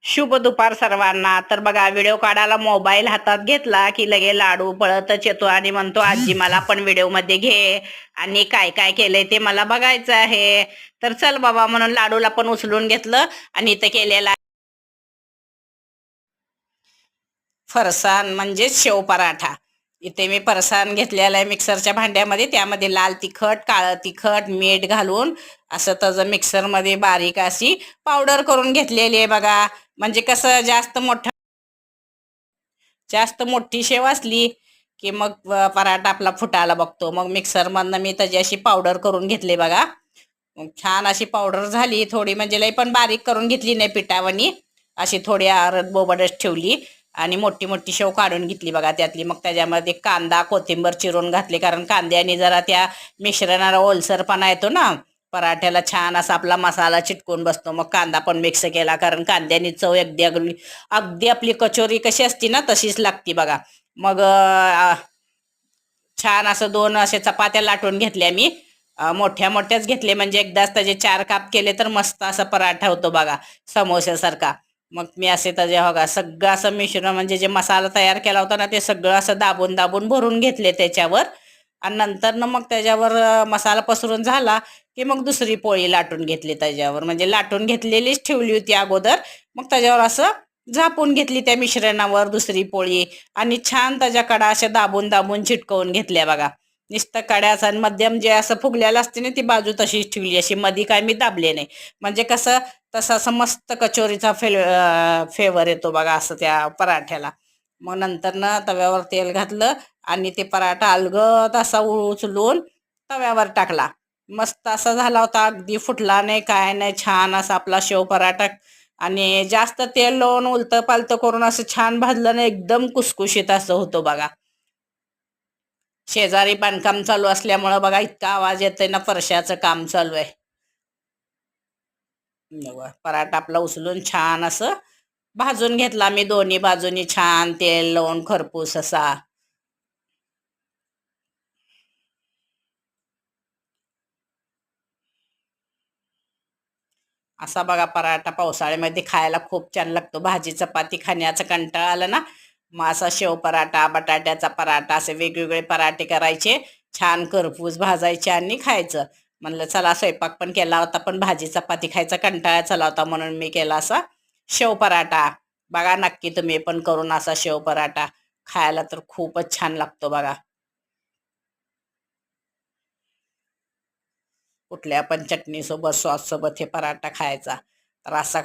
शुभ दुपार सर्वांना. तर बघा, व्हिडिओ काढायला मोबाईल हातात घेतला की लगे लाडू पळतच येतो आणि म्हणतो, आजी मला पण व्हिडिओ मध्ये घे आणि काय काय केलंय ते मला बघायचं आहे. तर चल बाबा म्हणून लाडूला पण उचलून घेतलं आणि इथं केलेला फरसाण म्हणजे शेव पराठा. इथे मी फरसाण घेतलेला आहे मिक्सरच्या भांड्यामध्ये. त्यामध्ये लाल तिखट, काळं तिखट, मीठ घालून असं त्याचं मिक्सरमध्ये बारीक अशी पावडर करून घेतलेली आहे बघा. म्हणजे कसं जास्त मोठी शेव असली की मग पराठा आपला फुटायला बघतो. मग मिक्सरमधनं मी त्याची अशी पावडर करून घेतली बघा. मग छान अशी पावडर झाली. थोडी म्हणजे लई पण बारीक करून घेतली नाही पिठावानी, अशी थोडी आरत बोबडच ठेवली आणि मोठी मोठी शेव काढून घेतली बघा त्यातली. मग त्याच्यामध्ये कांदा कोथिंबीर चिरून घातली, कारण कांद्याने जरा त्या मिश्रणाला ओलसरपणा येतो ना, पराठ्याला छान असा आपला मसाला चिटकून बसतो. मग कांदा पण मिक्स केला, कारण कांद्याने चव अगदी अगदी आपली कचोरी कशी असती ना तशीच लागती बघा. मग छान असं दोन असे चपात्या लाटून घेतल्या मी. मोठ्या मोठ्याच घेतले, म्हणजे एकदाच त्याचे 4 काप केले तर मस्त असा पराठा होतो बघा, समोस्यासारखा. मग मी असे त्याचे बघा सगळं असं मिश्रण, म्हणजे जे मसाला तयार केला होता ना ते सगळं असं दाबून दाबून भरून घेतले त्याच्यावर. आणि नंतर ना मग त्याच्यावर मसाला पसरून झाला की मग दुसरी पोळी लाटून घेतली त्याच्यावर, म्हणजे लाटून घेतलेलीच ठेवली होती अगोदर. मग त्याच्यावर असं झापून घेतली त्या मिश्रणावर दुसरी पोळी आणि छान त्याच्या कडा अशा दाबून दाबून चिटकवून घेतल्या बघा. नुसतं कड्याचा आणि मध्यम जे असं फुगलेलं असते ना ती बाजू तशीच ठेवली, अशी मधी काय मी दाबले नाही. म्हणजे कसं तसं असं मस्त कचोरीचा फेवर येतो बघा असं त्या पराठ्याला. मग नंतर ना तव्यावर तेल घातलं आणि ते पराठा अलगद असा उचलून तव्यावर टाकला. मस्त असा झाला होता, अगदी फुटला नाही काय नाही, छान असा आपला शेव पराठा. आणि जास्त तेल लावून उलतं पालतं करून असं छान भाजलं ना एकदम कुसकुशीत असं होतं बघा. शेजारी बांधकाम चालू असल्यामुळं बघा इतका आवाज येतोय ना, फरशाचं काम चालू आहे. पराठा आपला उचलून छान असं भाजून घेतला मी दोन्ही बाजूनी, छान तेल लावून खरपूस असा. असा बघा पराठा पावसाळ्यामध्ये खायला खूप छान लागतो. भाजी चपाती खाण्याचा कंटाळा आला ना, मग असा शेव पराठा, बटाट्याचा पराठा, असे वेगवेगळे पराठे करायचे, छान करपूस भाजायचे आणि खायचं. म्हणलं चला स्वयंपाक पण केला होता पण भाजी चपाती खायचा कंटाळा चला होता, म्हणून मी केला असा शेव पराठा. बघा नक्की तुम्ही पण करून असा शेव पराठा, खायला तर खूपच छान लागतो बघा. कुठल्या पण चटणी सोबत, सॉस सोबत हे पराठा खायचा. तर असा